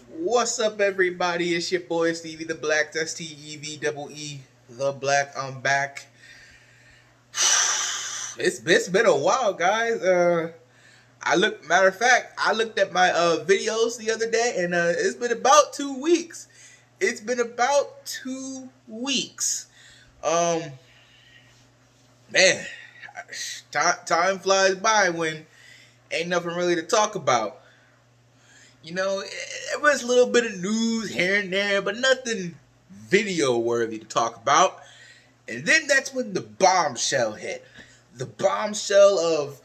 What's up, everybody? It's your boy Stevie the Black. That's Steve the Black. I'm back. It's been a while, guys. Matter of fact, I looked at my videos the other day, and it's been about 2 weeks. It's been about 2 weeks. Um, man, time flies by when ain't nothing really to talk about. There was a little bit of news here and there, but nothing video worthy to talk about. And then that's when the bombshell hit. The bombshell of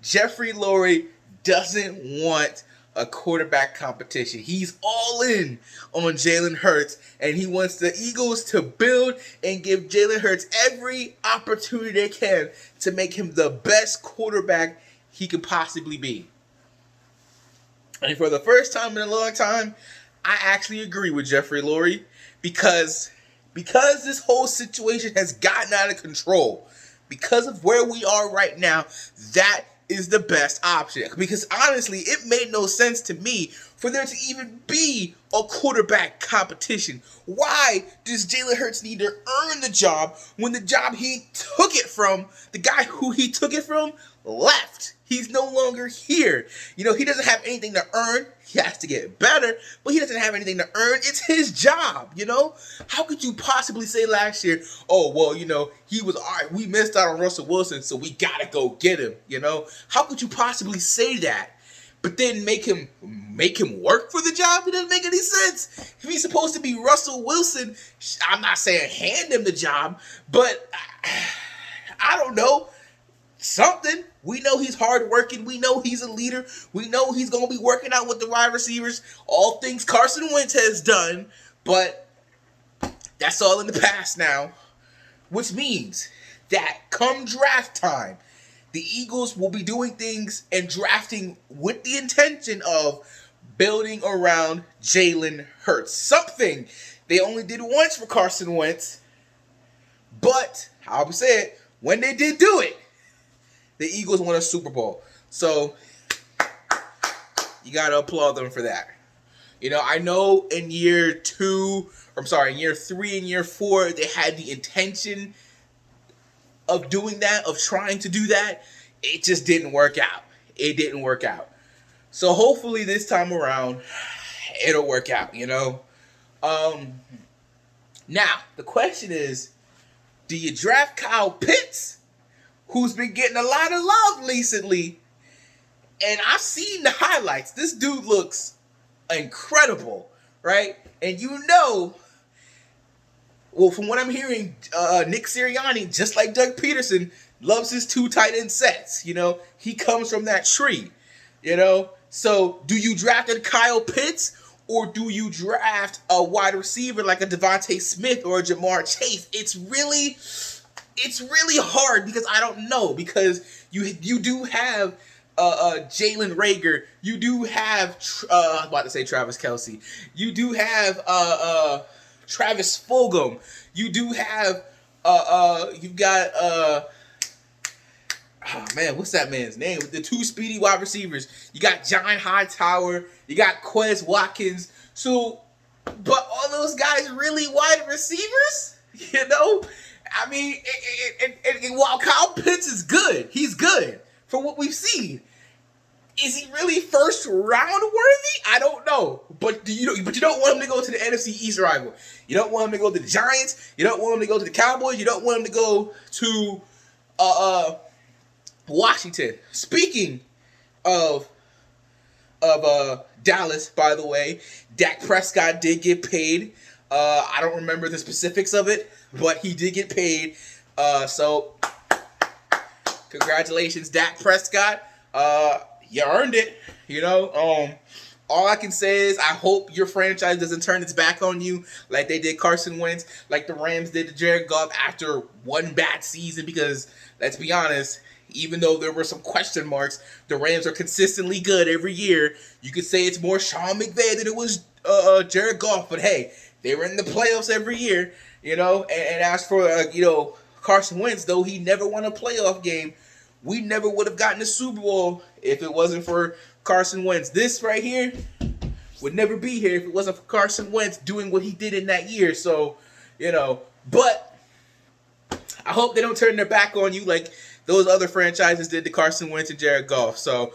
Jeffrey Lurie doesn't want a quarterback competition. He's all in on Jalen Hurts, and he wants the Eagles to build and give Jalen Hurts every opportunity they can to make him the best quarterback he could possibly be. And for the first time in a long time, I actually agree with Jeffrey Lurie because this whole situation has gotten out of control. Because of where we are right now, that is the best option. Because honestly, it made no sense to me for there to even be a quarterback competition. Why does Jalen Hurts need to earn the job when the job he took it from, the guy who he took it from, left? He's no longer here. He doesn't have anything to earn. He has to get better, but he doesn't have anything to earn. It's his job, How could you possibly say last year, oh, well, he was, all right, we missed out on Russell Wilson, so we got to go get him, How could you possibly say that? But then make him work for the job? It doesn't make any sense. If he's supposed to be Russell Wilson, I'm not saying hand him the job, but I don't know. Something. We know he's hardworking. We know he's a leader. We know he's going to be working out with the wide receivers. All things Carson Wentz has done. But that's all in the past now. Which means that come draft time, the Eagles will be doing things and drafting with the intention of building around Jalen Hurts. Something they only did once for Carson Wentz. But, I'll say it, when they did do it, the Eagles won a Super Bowl. So, you got to applaud them for that. I know in year 3 and year 4, they had the intention of doing that, of trying to do that. It just didn't work out. It didn't work out. So, hopefully this time around, it'll work out, Now, the question is, do you draft Kyle Pitts, who's been getting a lot of love recently? And I've seen the highlights. This dude looks incredible, right? And from what I'm hearing, Nick Sirianni, just like Doug Peterson, loves his 2 tight end sets. He comes from that tree, So do you draft a Kyle Pitts, or do you draft a wide receiver like a Devontae Smith or a Jamar Chase? It's really hard because I don't know, because you do have Jalen Reagor, you do have I was about to say Travis Kelce, you do have Travis Fulgham, you do have you've got oh man, what's that man's name? The 2 speedy wide receivers. You got John Hightower, you got Quez Watkins. So, but all those guys really wide receivers, I mean, and while Kyle Pitts is good, he's good for what we've seen. Is he really first round worthy? I don't know. But you don't want him to go to the NFC East rival. You don't want him to go to the Giants. You don't want him to go to the Cowboys. You don't want him to go to Washington. Speaking of Dallas, by the way, Dak Prescott did get paid. I don't remember the specifics of it, but he did get paid. So congratulations, Dak Prescott. You earned it. All I can say is I hope your franchise doesn't turn its back on you like they did Carson Wentz, like the Rams did to Jared Goff after one bad season, because let's be honest, even though there were some question marks, the Rams are consistently good every year. You could say it's more Sean McVay than it was Jared Goff, but hey, they were in the playoffs every year, and as for, Carson Wentz, though he never won a playoff game, we never would have gotten a Super Bowl if it wasn't for Carson Wentz. This right here would never be here if it wasn't for Carson Wentz doing what he did in that year. So, but I hope they don't turn their back on you like those other franchises did to Carson Wentz and Jared Goff. So,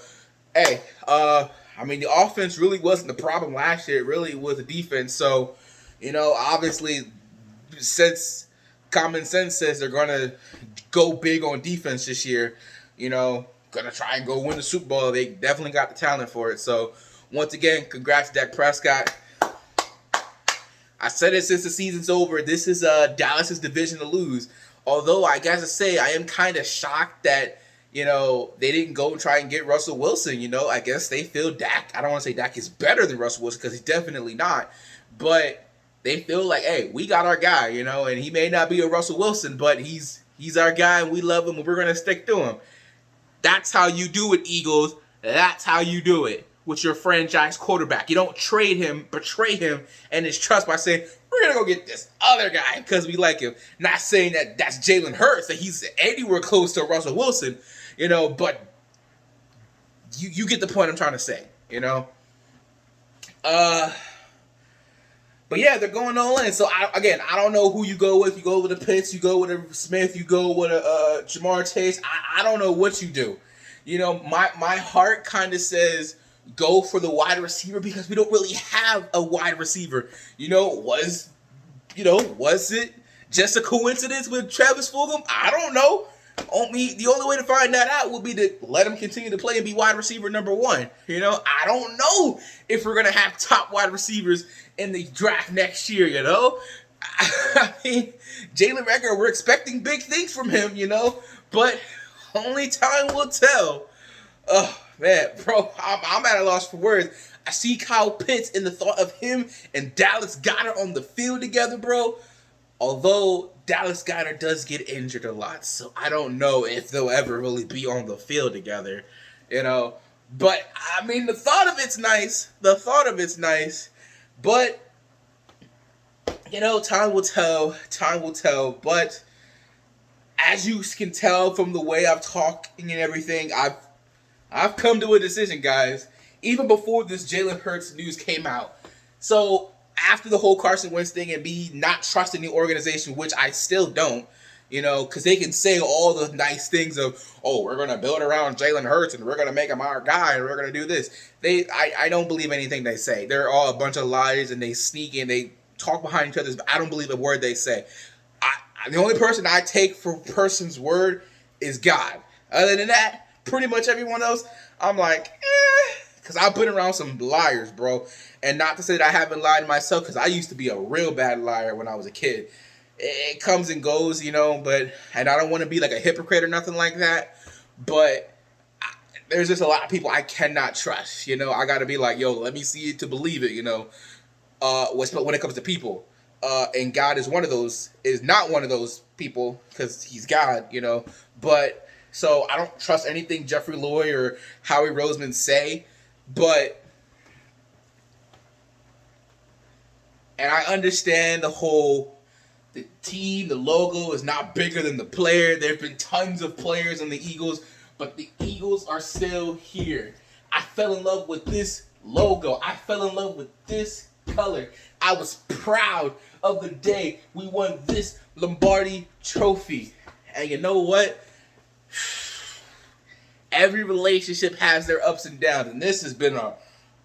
hey, the offense really wasn't the problem last year. It really was the defense. So, obviously, since common sense says they're going to go big on defense this year, going to try and go win the Super Bowl. They definitely got the talent for it. So, once again, congrats to Dak Prescott. I said it since the season's over. This is Dallas's division to lose. Although, I gotta say, I am kind of shocked that, they didn't go and try and get Russell Wilson. I guess they feel Dak. I don't want to say Dak is better than Russell Wilson because he's definitely not. But they feel like, hey, we got our guy, and he may not be a Russell Wilson, but he's our guy and we love him and we're going to stick to him. That's how you do it, Eagles. That's how you do it with your franchise quarterback. You don't trade him, betray him, and his trust by saying, we're going to go get this other guy because we like him. Not saying that that's Jalen Hurts, that he's anywhere close to Russell Wilson, but you get the point I'm trying to say, But yeah, they're going all in. So I don't know who you go with. You go with a Pitts, you go with a Smith, you go with a Jamar Chase. I don't know what you do. My heart kind of says go for the wide receiver because we don't really have a wide receiver. Was it just a coincidence with Travis Fulgham? I don't know. The only way to find that out would be to let him continue to play and be wide receiver number one. I don't know if we're going to have top wide receivers in the draft next year, I mean, Jalen Reagor, we're expecting big things from him, but only time will tell. Oh, man, bro, I'm at a loss for words. I see Kyle Pitts and the thought of him and Dallas Goedert on the field together, bro. Although Dallas Goedert does get injured a lot, so I don't know if they'll ever really be on the field together, But, the thought of it's nice. But, time will tell. But, as you can tell from the way I'm talking and everything, I've come to a decision, guys. Even before this Jalen Hurts news came out. So, after the whole Carson Wentz thing and me not trusting the organization, which I still don't, because they can say all the nice things of, oh, we're going to build around Jalen Hurts and we're going to make him our guy and we're going to do this. I don't believe anything they say. They're all a bunch of liars and they sneak and they talk behind each other, but I don't believe a word they say. The only person I take for a person's word is God. Other than that, pretty much everyone else, I'm like, because I've been around some liars, bro. And not to say that I haven't lied to myself, because I used to be a real bad liar when I was a kid. It comes and goes, and I don't want to be like a hypocrite or nothing like that, but there's just a lot of people I cannot trust, I got to be like, yo, let me see it to believe it, when it comes to people. And God is not one of those people, because he's God, but, so I don't trust anything Jeffrey Lloyd or Howie Roseman say, but, and I understand the team, the logo is not bigger than the player. There have been tons of players on the Eagles, but the Eagles are still here. I fell in love with this logo. I fell in love with this color. I was proud of the day we won this Lombardi trophy. And you know what? Every relationship has their ups and downs, and this has been a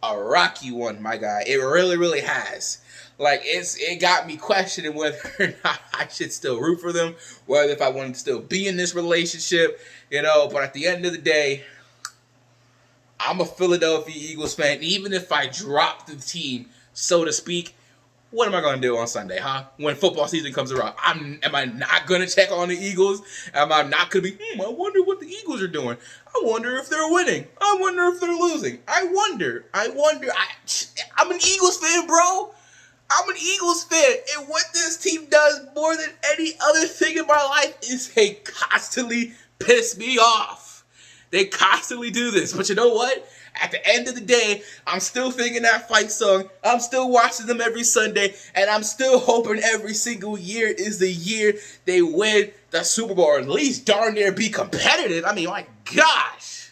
rocky one, my guy. It really, really has. Like, it got me questioning whether or not I should still root for them, whether if I wanted to still be in this relationship, But at the end of the day, I'm a Philadelphia Eagles fan. Even if I drop the team, so to speak, what am I going to do on Sunday, huh? When football season comes around, am I not going to check on the Eagles? Am I not going to be, I wonder what the Eagles are doing. I wonder if they're winning. I wonder if they're losing. I wonder. I'm an Eagles fan, bro. I'm an Eagles fan, and what this team does more than any other thing in my life is they constantly piss me off. They constantly do this, but you know what? At the end of the day, I'm still thinking that fight song. I'm still watching them every Sunday, and I'm still hoping every single year is the year they win the Super Bowl, or at least darn near be competitive. I mean, my gosh,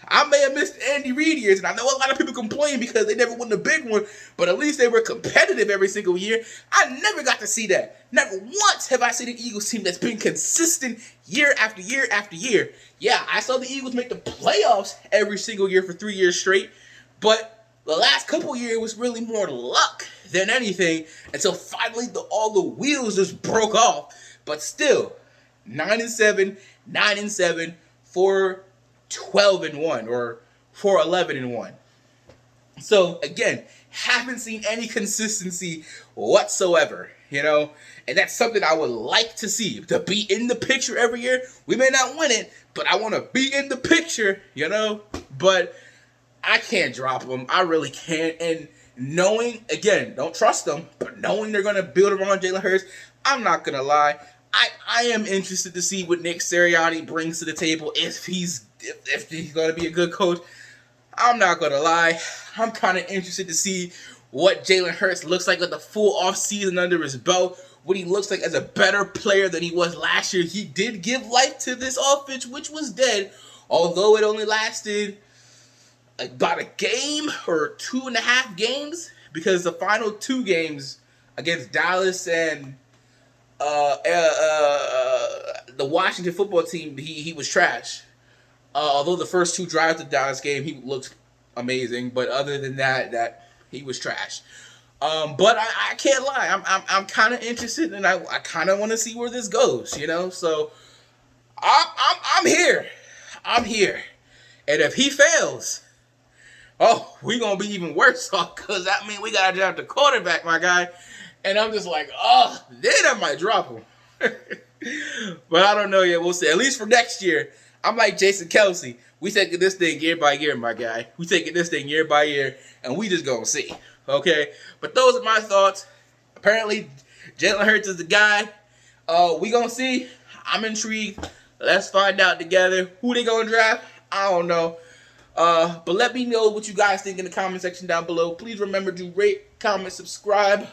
I may have missed Andy Reid years, and I know a lot of people complain because they never won the big one, but at least they were competitive every single year. I never got to see that. Never once have I seen an Eagles team that's been consistent year after year after year. Yeah, I saw the Eagles make the playoffs every single year for 3 years straight, but the last couple years was really more luck than anything until finally all the wheels just broke off. But still, 9-7, 9-7 for 12-1 or 4-11-1. So again, haven't seen any consistency whatsoever, and that's something I would like to see, to be in the picture every year. We may not win it, but I want to be in the picture, but I can't drop them. I really can't. And knowing, again, don't trust them, but knowing they're going to build around Jalen Hurts, I'm not going to lie. I am interested to see what Nick Sirianni brings to the table if he's going to be a good coach. I'm not going to lie. I'm kind of interested to see what Jalen Hurts looks like with the full offseason under his belt, what he looks like as a better player than he was last year. He did give life to this offense, which was dead, although it only lasted about a game or 2.5 games, because the final 2 games against Dallas and the Washington football team, he was trash. Although the first 2 drives of the Dallas game, he looked amazing, but other than that he was trash. But I can't lie, I'm kind of interested, and I kind of want to see where this goes, So I'm here, and if he fails, we're going to be even worse off, because that means we got to draft the quarterback, my guy. And I'm just like, then I might drop him. But I don't know yet. We'll see. At least for next year, I'm like Jason Kelsey. We taking this thing year by year, my guy. We taking this thing year by year, and we just going to see. Okay? But those are my thoughts. Apparently, Jalen Hurts is the guy. We going to see. I'm intrigued. Let's find out together. Who they going to draft? I don't know. But let me know what you guys think in the comment section down below. Please remember to rate, comment, subscribe.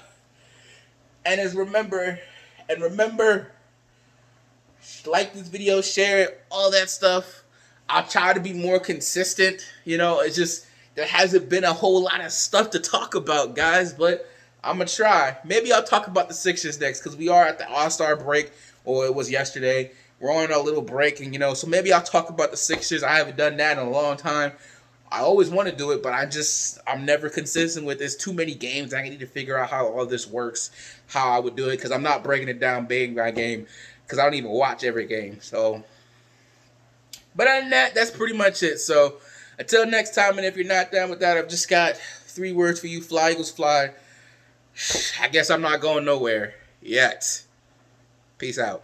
And remember, like this video, share it, all that stuff. I'll try to be more consistent. It's just, there hasn't been a whole lot of stuff to talk about, guys. But I'm going to try. Maybe I'll talk about the Sixers next, because we are at the All-Star break. Or it was yesterday. We're on a little break, and so maybe I'll talk about the Sixers. I haven't done that in a long time. I always want to do it, but I'm never consistent with this. Too many games. I need to figure out how all this works, how I would do it, because I'm not breaking it down game by game, because I don't even watch every game. So, but other than that, that's pretty much it. So, until next time, and if you're not down with that, I've just got 3 words for you. Fly, Eagles, fly. I guess I'm not going nowhere yet. Peace out.